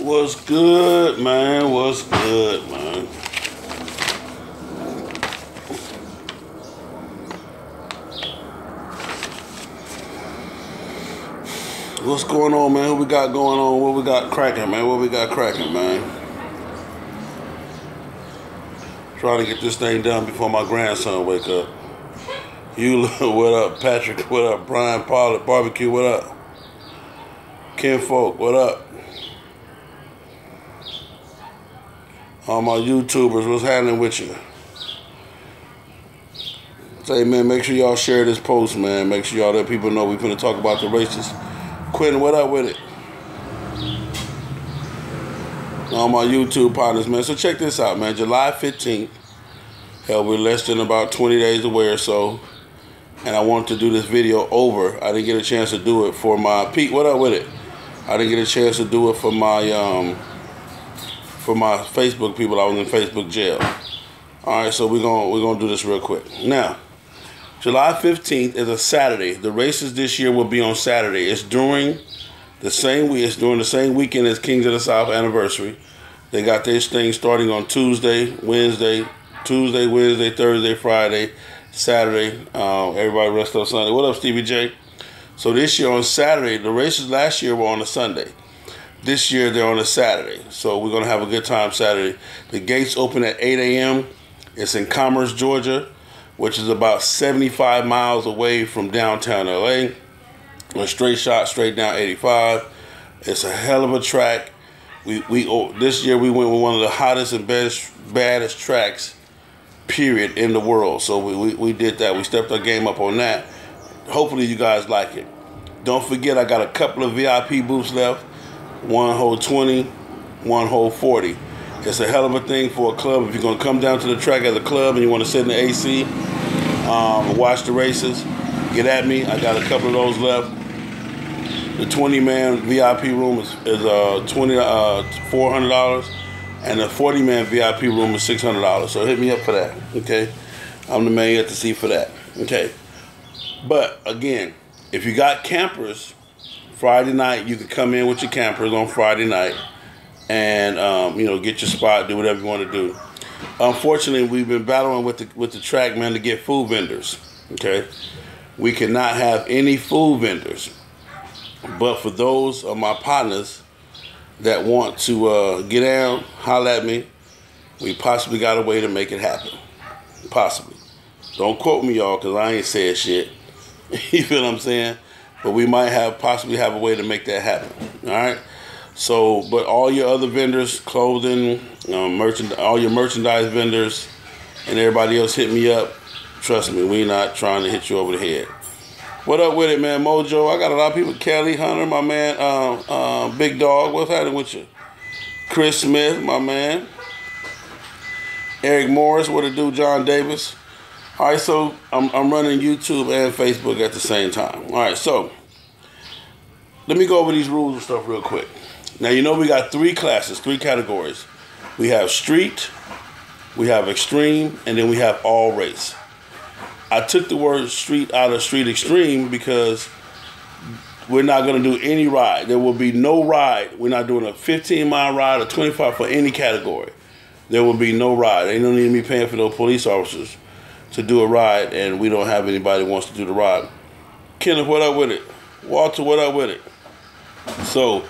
What's good, man? What's good, man? What's going on, man? What we got going on? What we got cracking, man? What we got cracking, man? Trying to get this thing done before my grandson wake up. You, what up? Patrick, what up? Brian Pollard, Barbecue, what up? Ken Folk, what up? All my YouTubers, what's happening with you? Say, man, make sure y'all share this post, man. Make sure y'all let people know we finna talk about the races. Quentin, what up with it? All my YouTube partners, man. So check this out, man. July 15th. Hell, we're less than about 20 days away or so. And I wanted to do this video over. I didn't get a chance to do it for my... Pete, what up with it? I didn't get a chance to do it for my Facebook people. I was in Facebook jail. Alright, so we're gonna do this real quick. Now, July 15th is a Saturday. The races this year will be on Saturday. It's during the same week. It's during the same weekend as Kings of the South anniversary. They got this thing starting on Tuesday, Wednesday, Thursday, Friday, Saturday. Everybody rest up Sunday. What up, Stevie J? So this year on Saturday, the races last year were on a Sunday. This year they're on a Saturday. So we're gonna have a good time Saturday. The gates open at 8 a.m. It's in Commerce, Georgia, which is about 75 miles away from downtown LA. A straight shot, straight down 85. It's a hell of a track. This year we went with one of the hottest and baddest tracks, period, in the world. So we did that. We stepped our game up on that. Hopefully you guys like it. Don't forget, I got a couple of VIP booths left. One hole 20, one hole 40. It's a hell of a thing for a club. If you're going to come down to the track as a club and you want to sit in the AC, watch the races, get at me. I got a couple of those left. The 20-man VIP room is $400, and the 40-man VIP room is $600. So hit me up for that, okay? I'm the man at the seat for that, okay? But, again, if you got campers, Friday night, you can come in with your campers on Friday night and, get your spot, do whatever you want to do. Unfortunately, we've been battling with the track, man, to get food vendors, okay? We cannot have any food vendors. But for those of my partners that want to get down, holler at me. We possibly got a way to make it happen. Possibly. Don't quote me, y'all, because I ain't said shit. You feel what I'm saying? But we might possibly have a way to make that happen. All right? So, but all your other vendors, clothing, all your merchandise vendors, and everybody else hit me up. Trust me, we not trying to hit you over the head. What up with it, man? Mojo, I got a lot of people. Kelly Hunter, my man. Big Dog, what's happening with you? Chris Smith, my man. Eric Morris, what it do? John Davis. All right, so I'm running YouTube and Facebook at the same time. All right, so let me go over these rules and stuff real quick. Now, we got three classes, three categories. We have street, we have extreme, and then we have all race. I took the word street out of street extreme because we're not going to do any ride. There will be no ride. We're not doing a 15-mile ride or 25 for any category. There will be no ride. Ain't no need to be paying for those police officers to do a ride, and we don't have anybody who wants to do the ride. Kenneth, what up with it? Walter, what up with it? So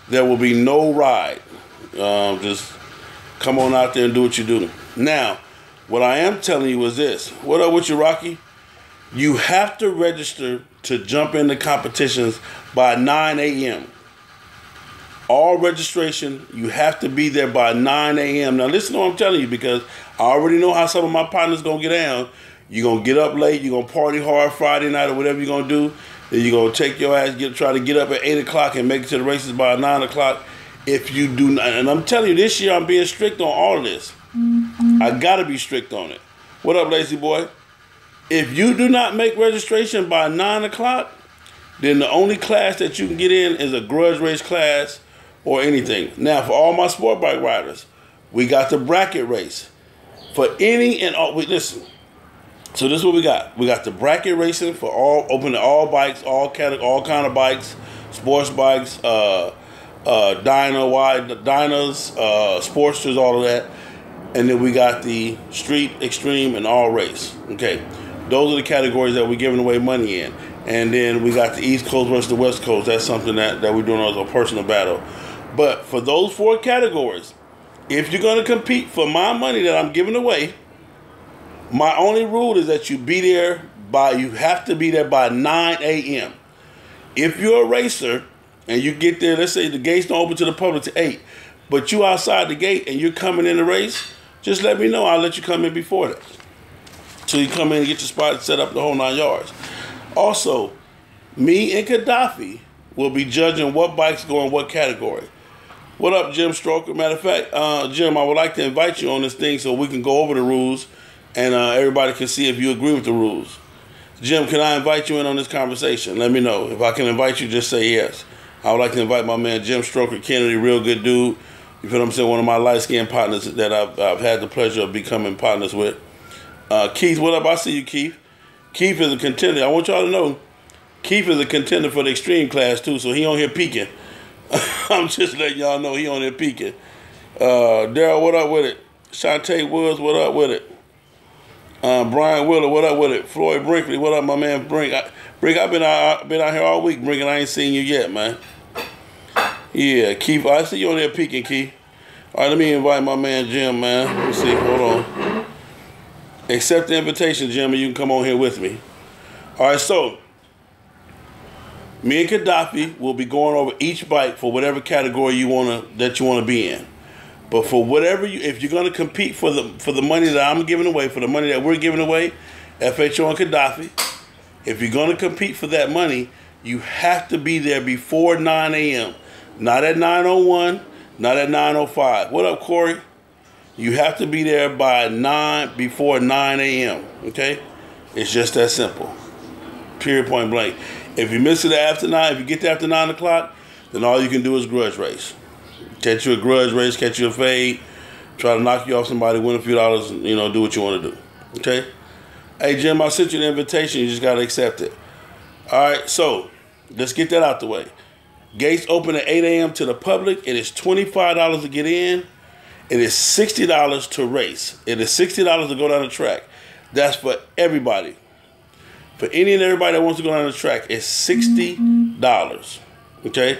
there will be no ride. Just come on out there and do what you do. Now, what I am telling you is this. What up with you, Rocky? You have to register to jump into competitions by 9 a.m. All registration, you have to be there by 9 a.m. Now, listen to what I'm telling you, because I already know how some of my partners going to get down. You're going to get up late. You're going to party hard Friday night or whatever you're going to do. Then you're going to take your ass, try to get up at 8 o'clock and make it to the races by 9 o'clock. If you do not, and I'm telling you, this year I'm being strict on all of this. I got to be strict on it. What up, Lazy Boy? If you do not make registration by 9 o'clock, then the only class that you can get in is a grudge race class or anything. Now, for all my sport bike riders, we got the bracket race. For any and all, listen. So this is what we got. We got the bracket racing for open to all bikes, all kind of bikes, sports bikes, Dynas, Sportsters, all of that. And then we got the Street, Extreme, and All Race. Okay. Those are the categories that we're giving away money in. And then we got the East Coast versus the West Coast. That's something that we're doing as a personal battle. But for those 4 categories, if you're going to compete for my money that I'm giving away, my only rule is that you have to be there by 9 a.m. If you're a racer and you get there, let's say the gates don't open to the public to 8, but you outside the gate and you're coming in the race, just let me know. I'll let you come in before that. So you come in and get your spot and set up the whole 9 yards. Also, me and Gaddafi will be judging what bikes go in what category. What up, Jim Stroker? Matter of fact, Jim, I would like to invite you on this thing so we can go over the rules and everybody can see if you agree with the rules. Jim, can I invite you in on this conversation? Let me know. If I can invite you, just say yes. I would like to invite my man Jim Stroker Kennedy, real good dude. You feel what I'm saying? One of my light-skinned partners that I've had the pleasure of becoming partners with. Keith, what up? I see you, Keith. Keith is a contender. I want y'all to know, Keith is a contender for the extreme class too, so he on here peaking. I'm just letting y'all know he on here peaking. Daryl, what up with it? Shantae Woods, what up with it? Brian Willer, what up with it? Floyd Brinkley, what up, my man Brink? Brink, I've been out here all week, Brink, and I ain't seen you yet, man. Yeah, Keith, I see you on there peaking, Keith. All right, let me invite my man Jim, man. Let me see, hold on. Accept the invitation, Jim, and you can come on here with me. All right, so me and Gaddafi will be going over each bike for whatever category you wanna be in. But for whatever if you're gonna compete for the money that I'm giving away, for the money that we're giving away, FHO and Gaddafi, if you're gonna compete for that money, you have to be there before 9 a.m. Not at 9:01, not at 9:05. What up, Corey? You have to be there before 9 a.m., okay? It's just that simple. Period, point blank. If you miss it after 9, if you get there after 9 o'clock, then all you can do is grudge race. Catch you a grudge race, catch you a fade, try to knock you off somebody, win a few dollars, and, do what you want to do, okay? Hey, Jim, I sent you the invitation. You just got to accept it. All right, so let's get that out the way. Gates open at 8 a.m. to the public. It is $25 to get in. It is $60 to race. It is $60 to go down the track. That's for everybody. For any and everybody that wants to go down the track, it's $60. Okay?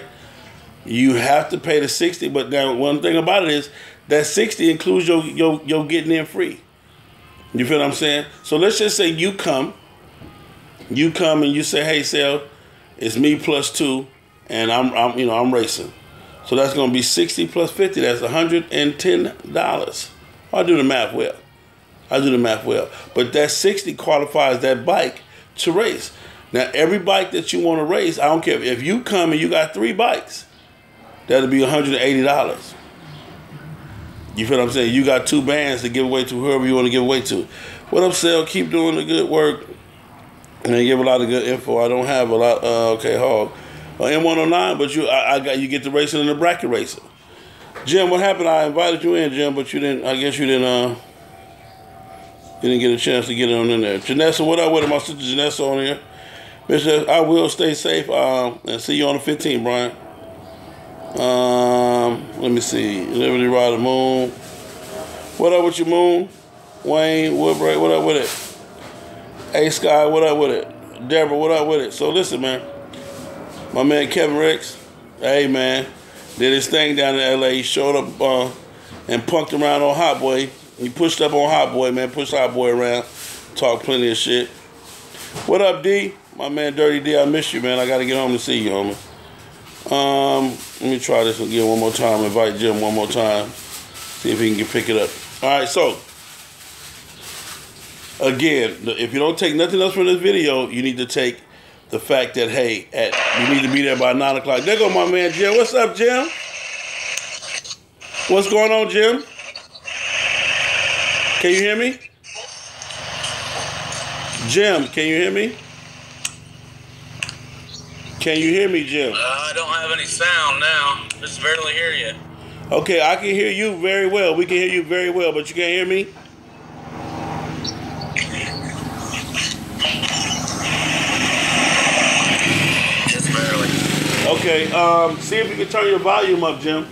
You have to pay the $60, but now one thing about it is that $60 includes your getting in free. You feel what I'm saying? So let's just say you come and you say, hey, Sal, it's me plus 2, and I'm racing. So that's going to be 60 plus 50. That's $110. I do the math well. But that 60 qualifies that bike to race. Now, every bike that you want to race, I don't care. If you come and you got 3 bikes, that'll be $180. You feel what I'm saying? You got 2 bands to give away to whoever you want to give away to. What up, Sal? Keep doing the good work. And they give a lot of good info. I don't have a lot. Okay, Hog. M109, but you get the racing and the bracket racing. Jim, what happened? I invited you in, Jim, but you didn't. I guess you didn't get a chance to get on in there. Janessa, what up with it? My sister Janessa on here. Mister, I will stay safe. And see you on the 15th, Brian. Let me see. Liberty Rider Moon. What up with your Moon? Wayne Woodbray, what up with it? A Sky, what up with it? Deborah, what up with it? So listen, man. My man Kevin Rex, hey man, did his thing down in LA. He showed up and punked around on Hot Boy. He pushed up on Hot Boy, man. Pushed Hot Boy around. Talked plenty of shit. What up, D? My man Dirty D, I miss you, man. I gotta get home to see you, homie. Let me try this again one more time. Invite Jim one more time. See if he can pick it up. All right, so again, if you don't take nothing else from this video, you need to take the fact that, hey, you need to be there by 9 o'clock. There go my man Jim. What's up, Jim? What's going on, Jim? Can you hear me? Jim, can you hear me? Can you hear me, Jim? I don't have any sound now. Just barely hear you. Okay, I can hear you very well. We can hear you very well, but you can't hear me? Okay, see if you can turn your volume up, Jim.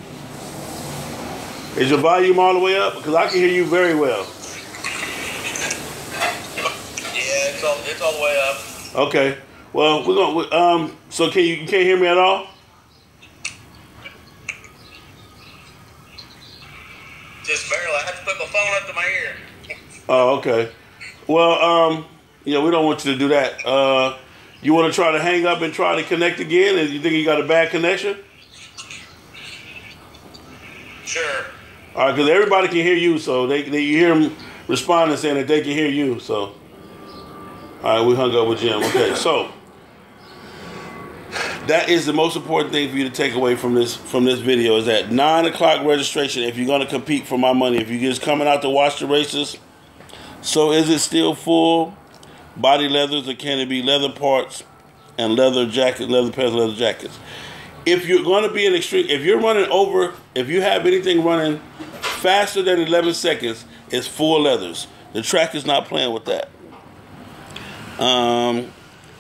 Is your volume all the way up? Because I can hear you very well. Yeah, it's all the way up. Okay. Well, we're gonna. So you can't hear me at all? Just barely. I have to put my phone up to my ear. Oh, okay. Well, yeah, we don't want you to do that. You want to try to hang up and try to connect again? And you think you got a bad connection? Sure. All right, because everybody can hear you, so you hear them responding saying that they can hear you. So, all right, we hung up with Jim. Okay, so that is the most important thing for you to take away from this video is that 9 o'clock registration. If you're gonna compete for my money, if you're just coming out to watch the races, so is it still full body leathers or can it be leather parts and leather jacket, leather pants, leather jackets? If you're going to be an extreme, if you're running over, if you have anything running faster than 11 seconds, it's full leathers. The track is not playing with that.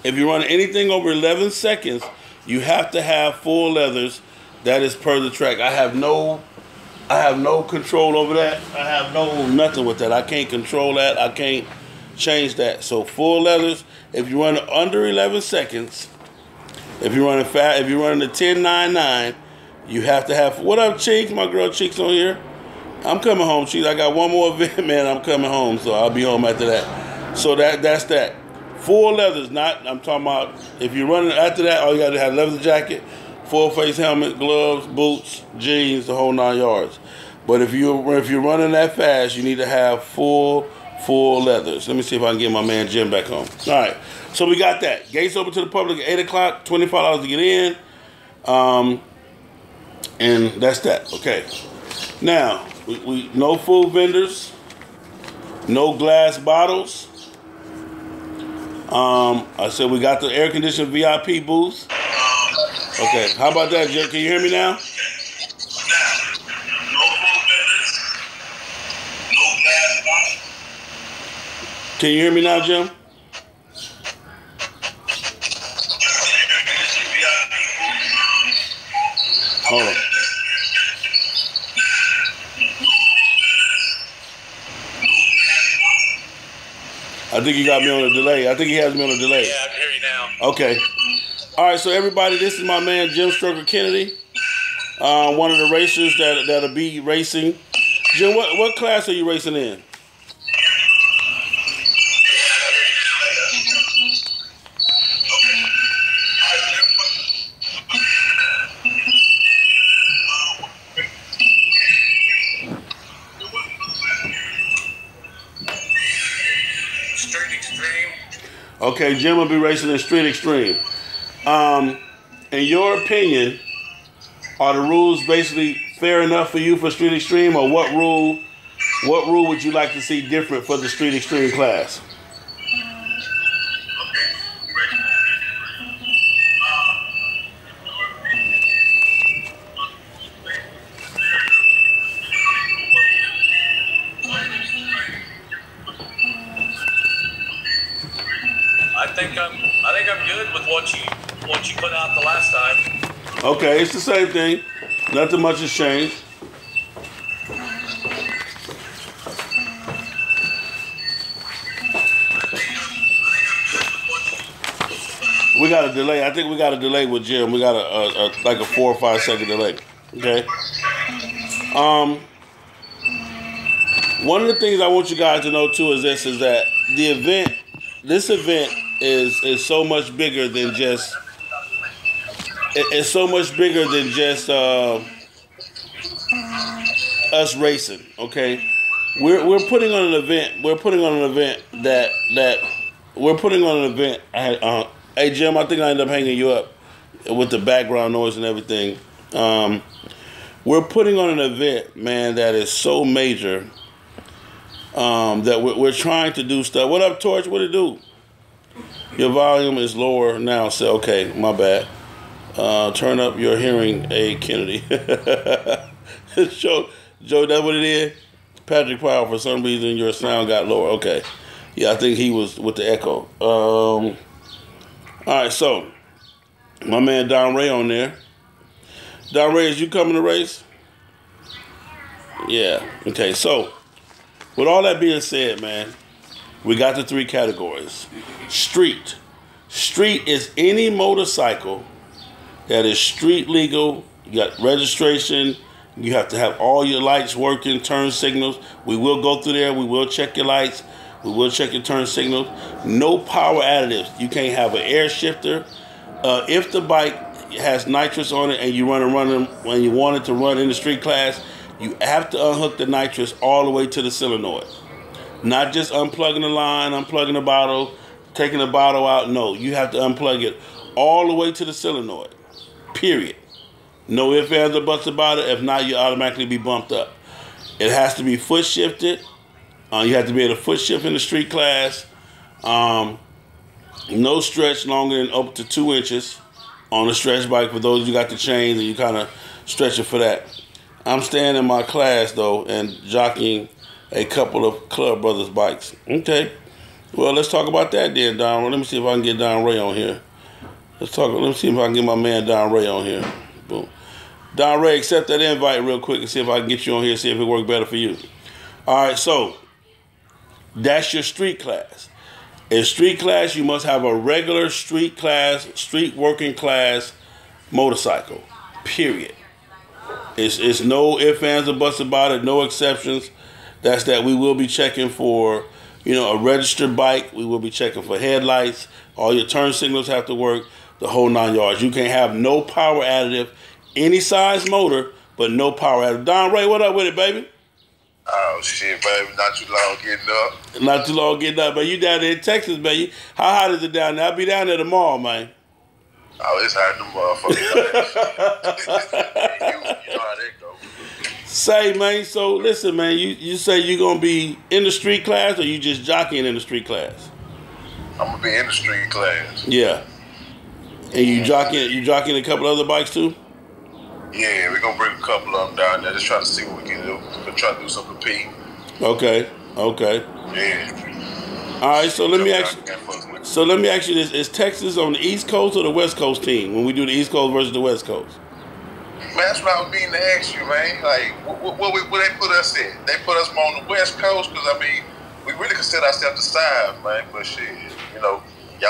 If you're running anything over 11 seconds, you have to have full leathers. That is per the track. I have no control over that. I have nothing with that. I can't control that. I can't change that. So full leathers. If you run under 11 seconds, if you're running fast, if you're running the 10.99, you have to have. What up, Cheeks? My girl Cheeks on here. I'm coming home, Cheeks. I got one more event, man. I'm coming home, so I'll be home after that. So that's that. Full leathers. Not. I'm talking about if you're running after that. All you got to have leather jacket, full face helmet, gloves, boots, jeans, the whole 9 yards. But if you're running that fast, you need to have full leathers. Let me see if I can get my man Jim back home. All right. So we got that. Gates open to the public at 8 o'clock, $25 to get in. And that's that. Okay. Now, we no food vendors, no glass bottles. I said we got the air-conditioned VIP booth. Okay. How about that, Jim? Can you hear me now? Can you hear me now, Jim? Hold on. I think you got me on a delay. I think he has me on a delay. Yeah, I can hear you now. Okay. All right, so everybody, this is my man Jim Stroker Kennedy, one of the racers that'll be racing. Jim, what class are you racing in? Street Extreme. Okay, Jim will be racing in Street Extreme. In your opinion, are the rules basically fair enough for you for Street Extreme, or what rule would you like to see different for the Street Extreme class? I think I'm good with what you put out the last time. Okay, it's the same thing. Nothing much has changed. We got a delay. I think we got a delay with Jim. We got like a 4 or 5 second delay. Okay. One of the things I want you guys to know too is that this event is so much bigger than just. It's so much bigger than just us racing. Okay, we're putting on an event. We're putting on an event hey Jim, I think I ended up hanging you up with the background noise and everything. We're putting on an event, man, that is so major. That we're trying to do stuff. What up, Torch? What it do? Your volume is lower now. So okay, my bad. Turn up your hearing aid, Kennedy. Joe, that's what it is? Patrick Powell, for some reason, your sound got lower. Okay. Yeah, I think he was with the echo. All right, so my man Don Ray on there. Don Ray, is you coming to race? Yeah. Okay. So, with all that being said, man, we got the 3 categories. Street. Street is any motorcycle that is street legal. You got registration. You have to have all your lights working, turn signals. We will go through there. We will check your lights. We will check your turn signals. No power additives. You can't have an air shifter. If the bike has nitrous on it and you run when you want it to run in the street class, you have to unhook the nitrous all the way to the solenoid. Not just unplugging the line, unplugging the bottle, taking the bottle out. No, you have to unplug it all the way to the solenoid. Period. No ifs, ands, or buts about it. If not, you automatically be bumped up. It has to be foot shifted. You have to be able to foot shift in the street class. No stretch longer than up to 2 inches on a stretch bike. For those you got the chains and you kind of stretch it for that. I'm staying in my class though and jockeying a couple of Club Brothers bikes. Okay. Well, let's talk about that then, Don. Let me see if I can get Don Ray on here. Let me see if I can get my man Don Ray on here. Boom. Don Ray, accept that invite real quick and see if I can get you on here, see if it works better for you. All right, so that's your street class. In street class, you must have a regular street class, street working class motorcycle, period. It's no ifs, ands, or buts about it, no exceptions. That's that. We will be checking for, a registered bike. We will be checking for headlights. All your turn signals have to work, the whole 9 yards. You can't have no power additive, any size motor, but no power additive. Don Ray, what up with it, baby? Oh, shit, baby. Not too long getting up. Not too long getting up, man. You down there in Texas, man. How hot is it down there? I'll be down there tomorrow, man. Oh, it's hot in the motherfucker. you know how that go. Say, man, so listen, man, you say you're going to be in the street class or you just jockeying in the street class? I'm going to be in the street class. Yeah. And you jockeying a couple other bikes too? Yeah, we're going to bring a couple of them down there. Just try to see what we can do. We're try to do some competing. Okay. Yeah. All right, so let me ask you this. Is Texas on the East Coast or the West Coast team when we do the East Coast versus the West Coast? Man, that's what I was meaning to ask you, man. Like, what they put us in? They put us more on the West Coast because, we really consider ourselves the side, man. But shit, y'all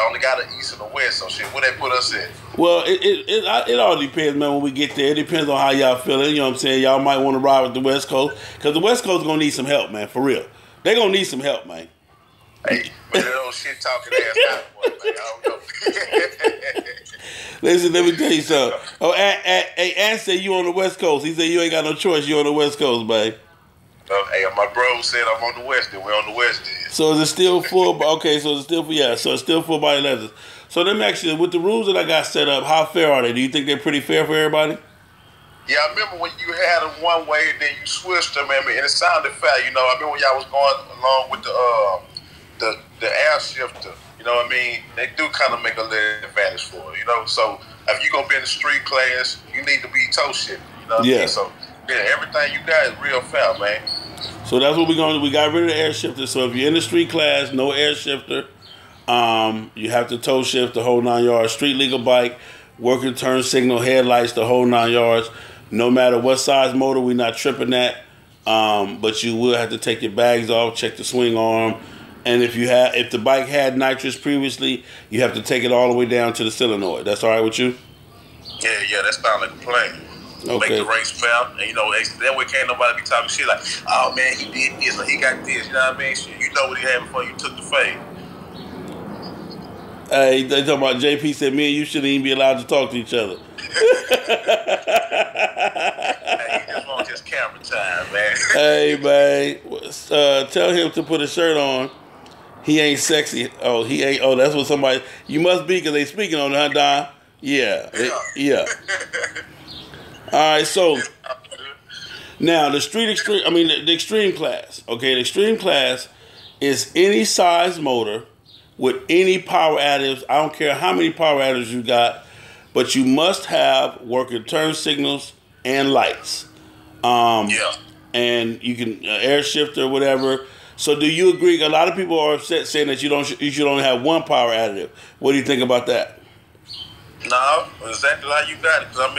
only got the East and the West, so shit, where they put us in? Well, it all depends, man, when we get there. It depends on how y'all feeling. You know what I'm saying? Y'all might want to ride with the West Coast because the West Coast is going to need some help, man, for real. They're going to need some help, man. Hey, but that old shit talking ass boy, man. I don't know. Listen, let me tell you something. Oh, Ant said you on the West Coast. He said you ain't got no choice. You on the West Coast, man. Hey, my bro said I'm on the West. Then we're on the West. Then. So is it still full? Okay, so it's still so it's still full body leathers. So let me ask you, with the rules that I got set up, how fair are they? Do you think they're pretty fair for everybody? Yeah, I remember when you had them one way, and then you switched them, and it sounded fair. I remember when y'all was going along with the air shifter. You know what I mean? They do kind of make a little advantage for it, So if you gonna be in the street class, you need to be toe shifted. You know what I mean? So yeah, everything you got is real fair, man. So that's what we're gonna do. We got rid of the air shifter. So if you're in the street class, no air shifter. You have to toe shift the whole 9 yards. Street legal bike, working turn signal, headlights, the whole 9 yards. No matter what size motor, we're not tripping that. But you will have to take your bags off, check the swing arm. And if the bike had nitrous previously, you have to take it all the way down to the solenoid. That's all right with you? Yeah, that's not like a plan. Okay. Make the race fair, and that way can't nobody be talking shit like, oh man, he did this or he got this. You know what I mean? Shit, you know what he had before you took the fade. Hey, they talking about JP said me and you shouldn't even be allowed to talk to each other. Hey, he just wants his camera time, man. Hey man, tell him to put a shirt on. He ain't sexy. Oh, he ain't. Oh, that's what somebody. You must be because they speaking on it, huh, Don? Yeah. All right, so now the the extreme class. Okay, the extreme class is any size motor with any power additives. I don't care how many power additives you got, but you must have working turn signals and lights. And you can air shifter or whatever. So do you agree? A lot of people are upset saying that you should only have one power additive. What do you think about that? No, exactly how you got it. Because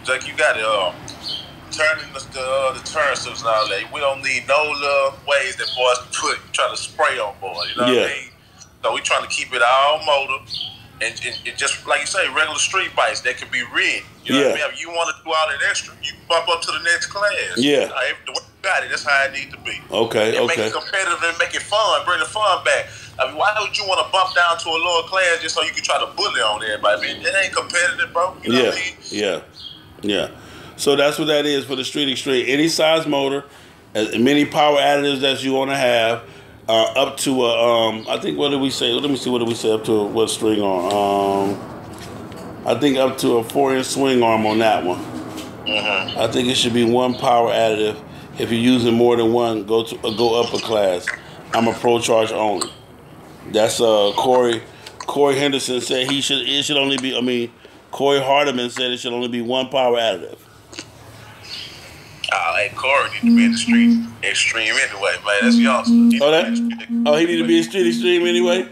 Like you got it. Turning the turn signals and all that. We don't need no little ways that boys try to spray on board. You know what I mean? So we trying to keep it all motor and just like you say, regular street bikes that can be ridden. You know what I mean? If you want to do all that extra, you bump up to the next class. Yeah. The way you got it, that's how it need to be. Okay. And make it competitive and make it fun. Bring the fun back. I mean, why would you want to bump down to a lower class just so you can try to bully on everybody? I mean, it ain't competitive, bro. You know what I mean? Yeah. So that's what that is for the Street Extreme. Any size motor, as many power additives that you want to have, up to I think, what did we say? Let me see, what did we say up to what string arm? I think up to a 4-inch swing arm on that one. I think it should be one power additive. If you're using more than one, go up a class. I'm a Pro Charge only. That's Corey Henderson said it should only be. Corey Hardiman said it should only be one power additive. Hey, Corey need to be in the Street Extreme anyway, man. That's youngster. He need to be in Street Extreme anyway?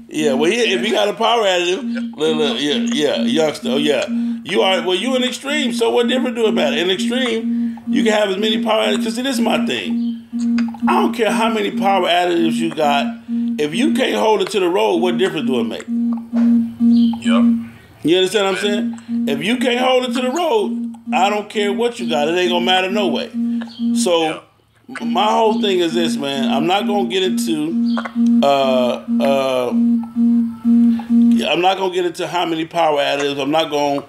Yeah, well, if he got a power additive, youngster. Oh, yeah. You in Extreme, so what difference do it matter? In Extreme, you can have as many power additives, because this is my thing. I don't care how many power additives you got. If you can't hold it to the road, what difference do it make? Yep. You understand what I'm saying? If you can't hold it to the road, I don't care what you got. It ain't gonna matter no way. So my whole thing is this, man. I'm not gonna get into how many power additives. I'm not gonna,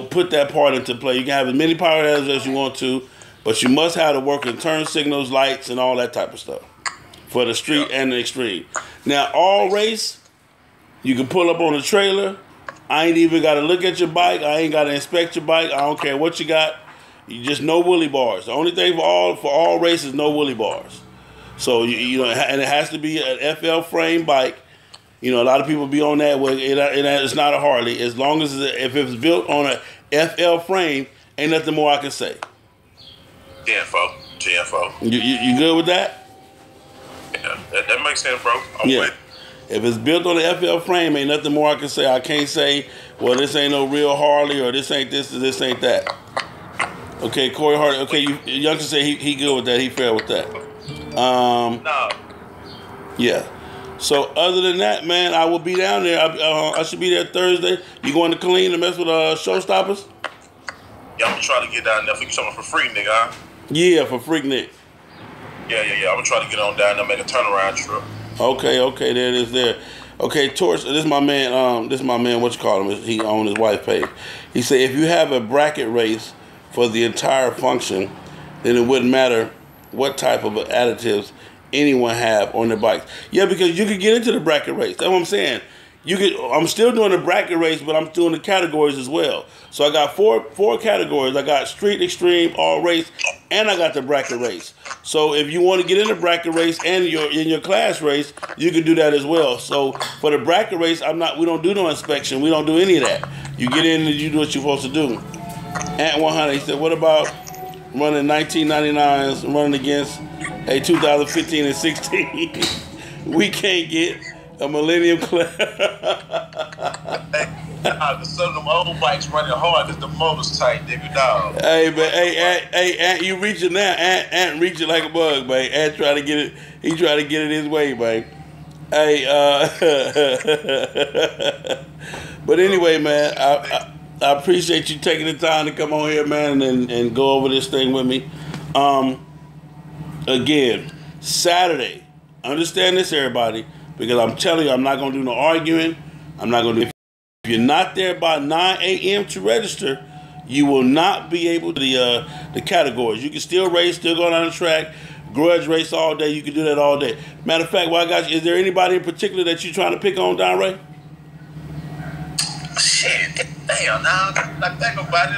put that part into play. You can have as many power additives as you want to, but you must have the working turn signals, lights, and all that type of stuff for the street and the extreme. Now, all race, you can pull up on a trailer. I ain't even got to look at your bike. I ain't got to inspect your bike. I don't care what you got. You just no woolly bars. The only thing for all races, no woolly bars. So and it has to be an FL frame bike. A lot of people be on that. Well, it's not a Harley. As long as if it's built on a FL frame, ain't nothing more I can say. TFO. You good with that? Yeah, that makes sense, bro. I'm with it. If it's built on the FL frame, ain't nothing more I can say. I can't say, well, this ain't no real Harley, or this ain't this, or this ain't that. Okay, Corey Hardy. Okay, youngster say he good with that. He fair with that. No. Yeah. So other than that, man, I will be down there. I should be there Thursday. You going to Killeen to mess with Showstoppers? Yeah, I'm gonna try to get down there. For you something for free, nigga. Huh? Yeah, for Freaknik. Yeah. I'm gonna try to get on down there, make a turnaround trip. Okay, there it is there. Okay, Torch, this is my man, what you call him? He on his wife's page. He said, if you have a bracket race for the entire function, then it wouldn't matter what type of additives anyone have on their bikes. Yeah, because you could get into the bracket race. That's what I'm saying. I'm still doing the bracket race, but I'm doing the categories as well. So I got four categories. I got Street Extreme, All Race, and I got the bracket race. So if you want to get in the bracket race and in your class race, you can do that as well. So for the bracket race, we don't do no inspection. We don't do any of that. You get in and you do what you're supposed to do. Ant 100, he said, what about running 1999s, running against a 2015 and 16? We can't get a Millennium class. Some of them old bikes running hard because the motor's tight, nigga, dog. Hey, man, Ant, you reaching now. Ant reaching like a bug, man. Ant trying to get it. He trying to get it his way, man. Hey, but anyway, man, I appreciate you taking the time to come on here, man, and go over this thing with me. Again, Saturday. Understand this, everybody, because I'm telling you, I'm not going to do no arguing. I'm not going to do. If you're not there by 9 a.m. to register, you will not be able to the categories. You can still race, still go down the track, grudge race all day. You can do that all day. Matter of fact, while I got you, is there anybody in particular that you're trying to pick on, Don Ray? Shit, damn, now I think about it,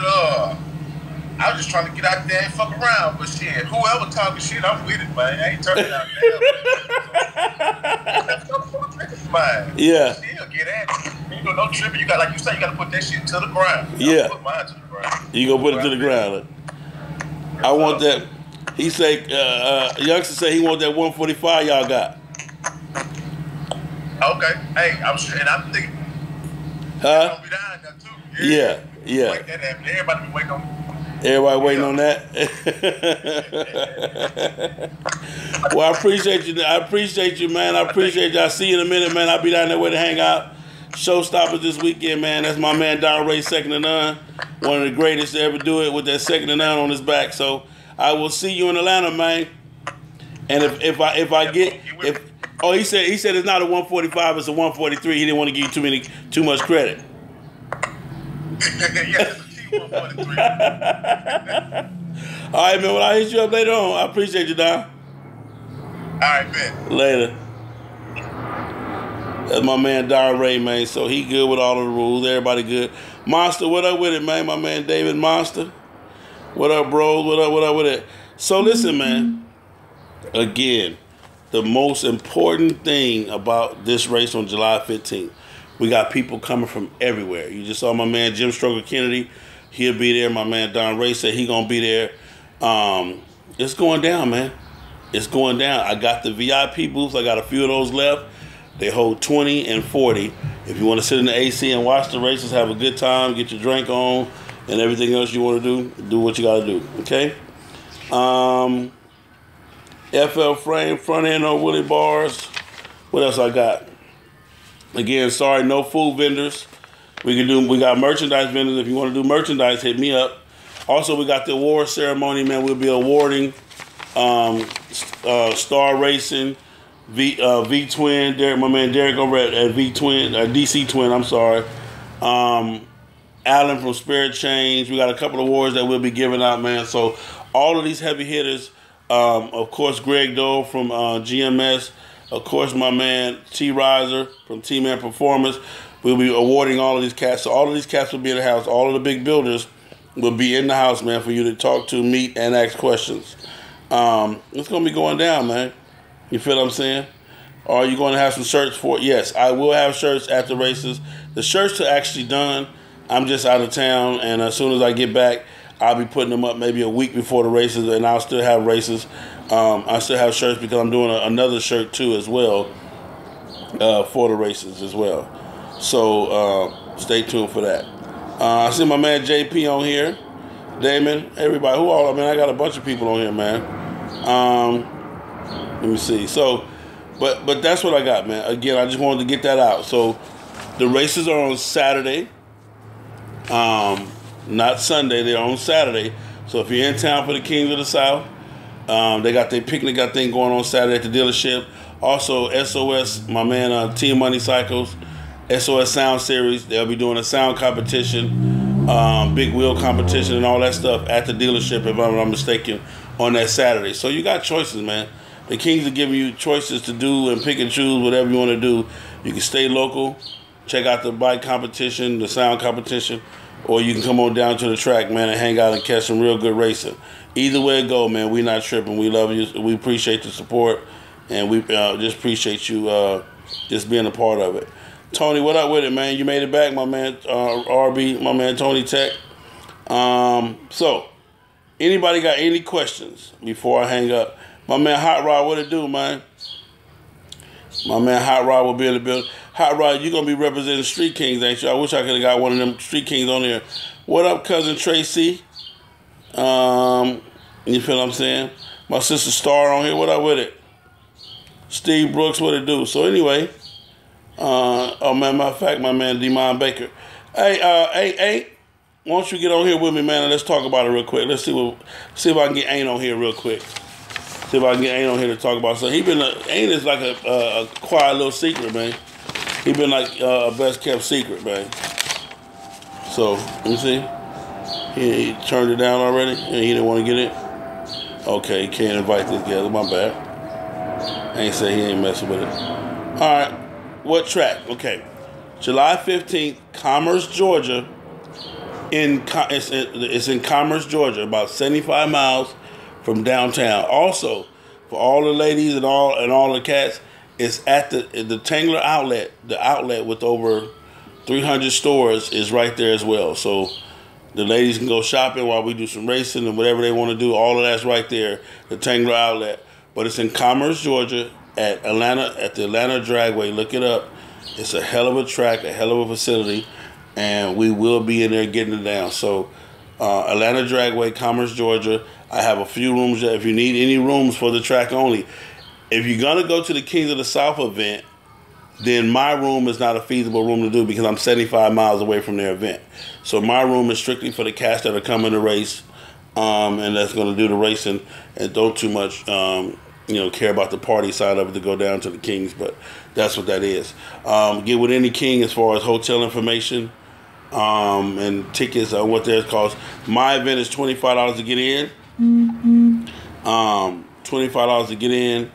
I was just trying to get out there and fuck around, but shit, whoever talking shit, I'm with it, man. I ain't turning out down. Yeah. Still get at it. You know, no tripping. You got, like you say, you got to put that shit to the ground. Yeah. Put mine to the ground. You gonna put it to the ground. I want that. He say, youngster say he want that 145 y'all got. Okay. Hey, I'm sure, and I'm thinking. Huh? Be down there too. Yeah. Yeah. Make that happen. Everybody be waiting on. Everybody waiting on that. Well, I appreciate you. I appreciate you, man. I appreciate you. I'll see you in a minute, man. I'll be down there where to hang out. Showstoppers this weekend, man. That's my man Don Ray, second to none. One of the greatest to ever do it with that second to none on his back. So I will see you in Atlanta, man. And if I get he said it's not a 145, it's a 143. He didn't want to give you too much credit. Yeah, it's a T143. All right, man. Well, I'll hit you up later on. I appreciate you, Don. All right, man. Later. That's my man Don Ray, man. So he good with all of the rules. Everybody good. Monster, what up with it, man? My man David Monster. What up, bros? What up with it? So listen, man. Again, the most important thing about this race on July 15th, we got people coming from everywhere. You just saw my man Jim Stroker Kennedy. He'll be there. My man Don Ray said he gonna be there. It's going down, man. It's going down. I got the VIP booths. I got a few of those left. They hold 20 and 40. If you want to sit in the AC and watch the races, have a good time, get your drink on, and everything else you want to do what you got to do. Okay? FL frame, front end on Willie bars. What else I got? Again, sorry, no food vendors. We got merchandise vendors. If you want to do merchandise, hit me up. Also, we got the award ceremony, man. We'll be awarding Star Racing, V Twin, Derek, my man Derek over at V Twin, DC Twin, I'm sorry. Alan from Spirit Change. We got a couple of awards that we'll be giving out, man. So all of these heavy hitters, of course, Greg Dole from GMS, of course, my man T Riser from T-Man Performance. We'll be awarding all of these cats. So all of these cats will be in the house. All of the big builders will be in the house, man, for you to talk to, meet, and ask questions. It's going to be going down, man. You feel what I'm saying? Are you going to have some shirts for it? Yes, I will have shirts at the races. The shirts are actually done. I'm just out of town, and as soon as I get back, I'll be putting them up maybe a week before the races, and I'll still have races. I still have shirts because I'm doing another shirt, too, as well, for the races as well. So stay tuned for that. I see my man JP on here. Damon, everybody. Who all? I mean, I got a bunch of people on here, man. Let me see. So, but that's what I got, man. Again, I just wanted to get that out. So, the races are on Saturday. Not Sunday. They're on Saturday. So, if you're in town for the Kings of the South, they got their picnic thing going on Saturday at the dealership. Also, SOS, my man Team Money Cycles, SOS Sound Series. They'll be doing a sound competition, big wheel competition, and all that stuff at the dealership, if I'm not mistaken, on that Saturday. So you got choices, man. The Kings are giving you choices to do and pick and choose whatever you want to do. You can stay local, check out the bike competition, the sound competition, or you can come on down to the track, man, and hang out and catch some real good racing. Either way it go, man, we not tripping. We love you. We appreciate the support, and we just appreciate you just being a part of it. Tony, what up with it, man? You made it back, my man RB, my man Tony Tech. So, anybody got any questions before I hang up? My man Hot Rod, what it do, man? My man Hot Rod will be in the building. Hot Rod, you going to be representing Street Kings, ain't you? I wish I could have got one of them Street Kings on there. What up, cousin Tracy? You feel what I'm saying? My sister Star on here, what up with it? Steve Brooks, what it do? So anyway, oh man, matter of fact, my man Demond Baker. Hey, why don't you get on here with me, man, and let's talk about it real quick. Let's see if I can get Ain on here real quick. See if I can get Ain on here to talk about something. Ain is like a quiet little secret, man. He been like a best kept secret, man. So, let me see. He turned it down already, and he didn't want to get it. Okay, he can't invite this guy. My bad. Ain't say he ain't messing with it. All right, what track? Okay, July 15th, Commerce, Georgia. It's in Commerce, Georgia, about 75 miles from downtown. Also, for all the ladies and all the cats, it's at the Tangler outlet. The outlet with over 300 stores is right there as well. So the ladies can go shopping while we do some racing and whatever they want to do. All of that's right there, the Tangler outlet. But it's in Commerce, Georgia, at the Atlanta Dragway. Look it up. It's a hell of a track, a hell of a facility. and we will be in there getting it down. So Atlanta Dragway, Commerce, Georgia. I have a few rooms there. If you need any rooms for the track only, if you're gonna go to the Kings of the South event, then my room is not a feasible room to do because I'm 75 miles away from their event. So my room is strictly for the cats that are coming to race, and that's going to do the racing and don't too much, care about the party side of it to go down to the Kings. But that's what that is. Get with any King as far as hotel information and tickets on what theirs cost. My event is $25 to get in. $25 to get in,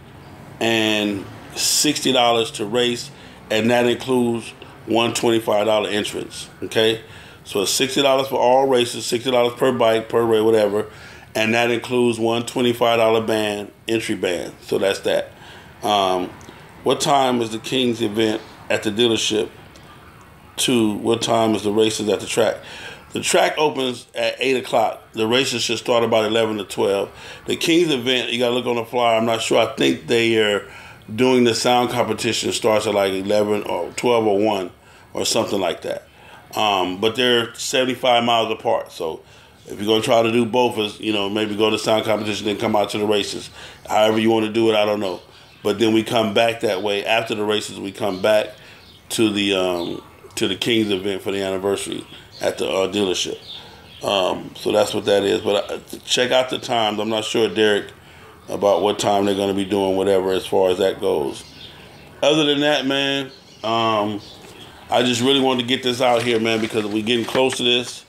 and $60 to race, and that includes one $25 entrance. Okay, so it's $60 for all races, $60 per bike, per race, whatever, and that includes one $25 band, entry band. So that's that. What time is the Kings event at the dealership? To what time is the races at the track? The track opens at 8 o'clock. The races should start about 11 to 12. The Kings event, you got to look on the flyer. I'm not sure. I think they are doing the sound competition starts at like 11 or 12 or 1 or something like that. But they're 75 miles apart. So if you're going to try to do both, maybe go to sound competition then come out to the races. However you want to do it, I don't know. But then we come back that way. After the races, we come back to the Kings event for the anniversary at the dealership. So that's what that is. But check out the times. I'm not sure, Derek, about what time they're going to be doing whatever as far as that goes. Other than that, man, I just really wanted to get this out here, man, because we're getting close to this.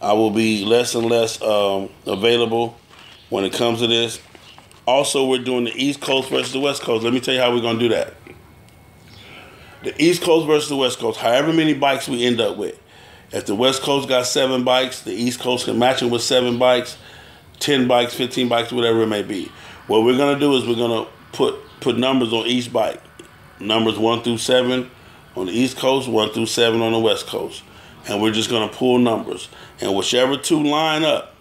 I will be less and less available when it comes to this. Also, we're doing the East Coast versus the West Coast. Let me tell you how we're going to do that. The East Coast versus the West Coast, however many bikes we end up with. If the West Coast got 7 bikes, the East Coast can match it with 7 bikes, 10 bikes, 15 bikes, whatever it may be. What we're going to do is we're going to put numbers on each bike. Numbers 1 through 7 on the East Coast, 1 through 7 on the West Coast. And we're just going to pull numbers. And whichever 2 line up,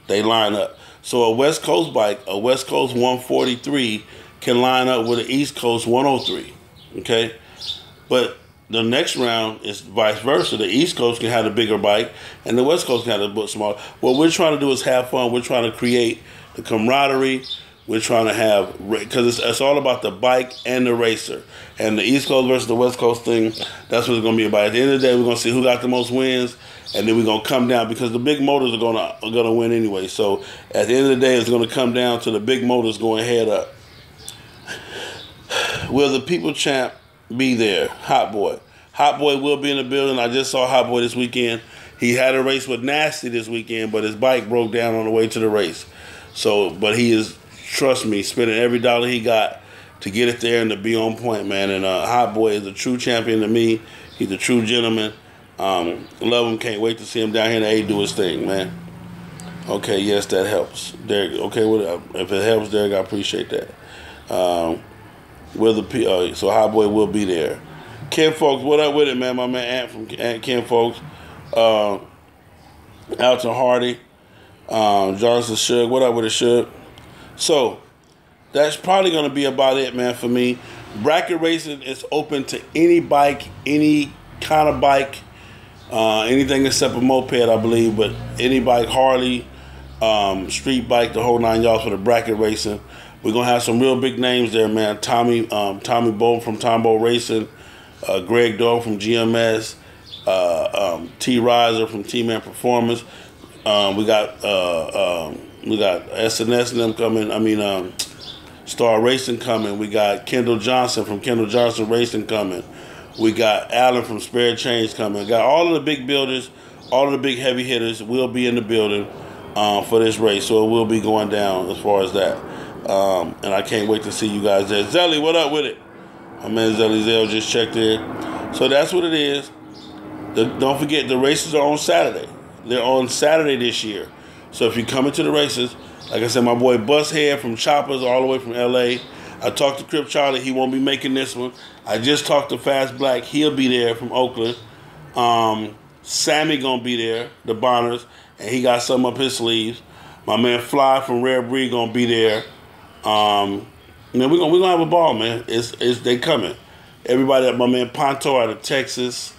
they line up. So a West Coast bike, a West Coast 143, can line up with an East Coast 103. Okay? But the next round is vice versa. The East Coast can have a bigger bike, and the West Coast can have a smaller. What we're trying to do is have fun. We're trying to create the camaraderie. We're trying to have, because it's all about the bike and the racer. And the East Coast versus the West Coast thing, that's what it's going to be about. At the end of the day, we're going to see who got the most wins, and then we're going to come down, because the big motors are going to win anyway. So at the end of the day, it's going to come down to the big motors going head up. Will the People Champ be there? Hot Boy. Hot Boy will be in the building. I just saw Hot Boy this weekend. He had a race with Nasty this weekend, but his bike broke down on the way to the race. So, but he is, trust me, spending every dollar he got to get it there and to be on point, man. And Hot Boy is a true champion to me. He's a true gentleman. Love him. Can't wait to see him down here in the A do his thing, man. Okay, yes, that helps. Derek, okay, if it helps, Derek, I appreciate that. So Hot Boy will be there. Ken Folks, what up with it, man? My man Ant from Ken Folks. Alton Hardy. Johnson Shug. What up with it, Shug? So, that's probably going to be about it, man, for me. Bracket racing is open to any bike, any kind of bike, anything except a moped, I believe, but any bike, Harley, street bike, the whole 9 yards for the bracket racing. We're going to have some real big names there, man. Tommy Bow from Tombow Racing, Greg Doe from GMS, T. Riser from T-Man Performance. We got SNS and them coming. Star Racing coming. We got Kendall Johnson from Kendall Johnson Racing coming. We got Allen from Spare Change coming. Got all of the big builders, all of the big heavy hitters will be in the building for this race. So it will be going down as far as that. And I can't wait to see you guys there. Zelly, what up with it? My man Zelly Zell just checked in. So that's what it is. Don't forget, the races are on Saturday. They're on Saturday this year. So if you're coming to the races, like I said, my boy Bushead from Choppers all the way from L.A. I talked to Crip Charlie. He won't be making this one. I just talked to Fast Black. He'll be there from Oakland. Sammy going to be there, the Bonners, and he got something up his sleeves. My man Fly from Rare Breed going to be there. Man, we're gonna have a ball, man. They coming. Everybody, my man Ponto out of Texas,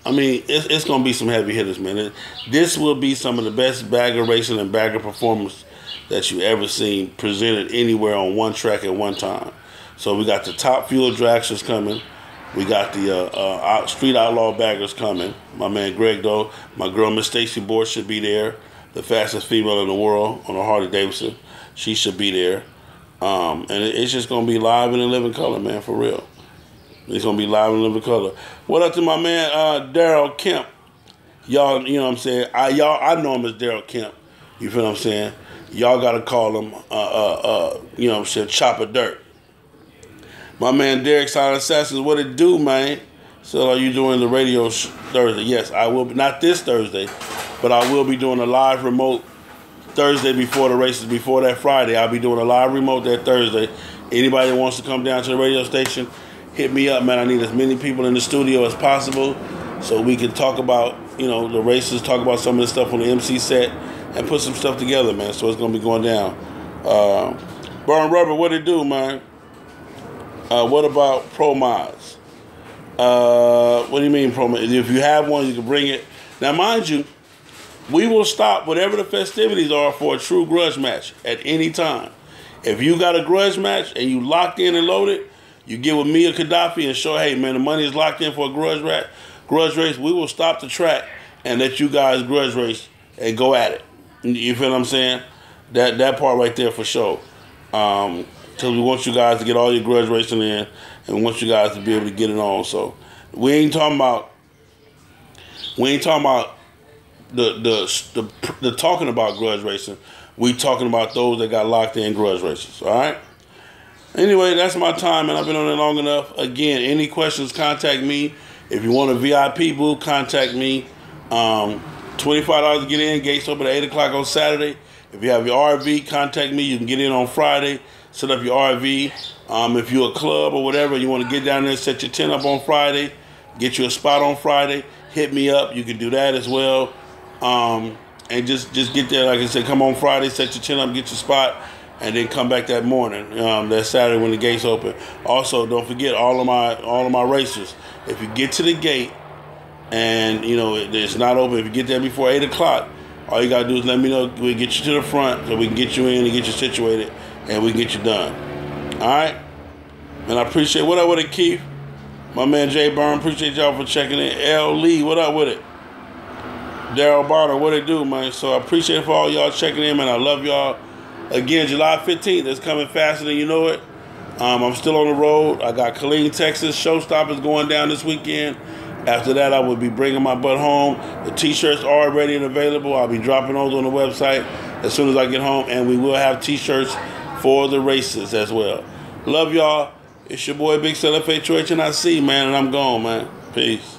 I mean, it's going to be some heavy hitters, man. This will be some of the best bagger racing and bagger performance that you ever seen presented anywhere on one track at one time. So we got the Top Fuel Dragsters coming. We got the Street Outlaw Baggers coming. My man Greg Doe. My girl Miss Stacy Board should be there. The fastest female in the world on a Harley Davidson. She should be there. And it's just going to be live and in living color, man, for real. It's going to be live and in living color. What up to my man Daryl Kemp? Y'all, you know what I'm saying? I know him as Daryl Kemp. You feel what I'm saying? Y'all got to call him, you know what I'm saying, Chopper Dirt. My man Derek Silent Assassins, what it do, man? So are you doing the radio Thursday? Yes, I will be. Not this Thursday, but I will be doing a live remote Thursday before the races, before that Friday. I'll be doing a live remote that Thursday. Anybody that wants to come down to the radio station, hit me up, man. I need as many people in the studio as possible so we can talk about, you know, the races, talk about some of the stuff on the MC set, and put some stuff together, man. So it's going to be going down. Burn Rubber, what it do, man? What about Pro Mods? What do you mean Pro Mods? If you have one, you can bring it. Now, mind you, we will stop whatever the festivities are for a true grudge match at any time. If you got a grudge match and you locked in and loaded, you get with me or Gaddafi and show, hey, man, the money is locked in for a grudge race. We will stop the track and let you guys grudge race and go at it. You feel what I'm saying? That part right there for sure. Because we want you guys to get all your grudge racing in, and we want you guys to be able to get it on. So we ain't talking about the talking about grudge racing. We talking about those that got locked in grudge races. All right. Anyway, that's my time, and I've been on it long enough. Again, any questions, contact me. If you want a VIP booth, contact me. $25 to get in. Gates open at 8 o'clock on Saturday. If you have your RV, contact me. You can get in on Friday. Set up your RV. If you're a club or whatever, you want to get down there, set your tent up on Friday, get you a spot on Friday, hit me up. You can do that as well. And just get there. Like I said, come on Friday, set your tent up, get your spot, and then come back that morning, that Saturday when the gates open. Also, don't forget all of my racers. If you get to the gate and you know it's not open, if you get there before 8 o'clock, all you gotta do is let me know. We'll get you to the front so we can get you in and get you situated, and we can get you done. All right? And I appreciate. What up with it, Keith? My man Jay Byrne. Appreciate y'all for checking in. L. Lee, what up with it? Daryl Barter, what it do, man? So I appreciate it for all y'all checking in, man. I love y'all. Again, July 15th, it's coming faster than you know it. I'm still on the road. I got Killeen, Texas. Showstoppers going down this weekend. After that, I will be bringing my butt home. The T-shirts are ready and available. I'll be dropping those on the website as soon as I get home. And we will have T-shirts for the races as well. Love y'all. It's your boy Big Cell FHOH, and I see, man, and I'm gone, man. Peace.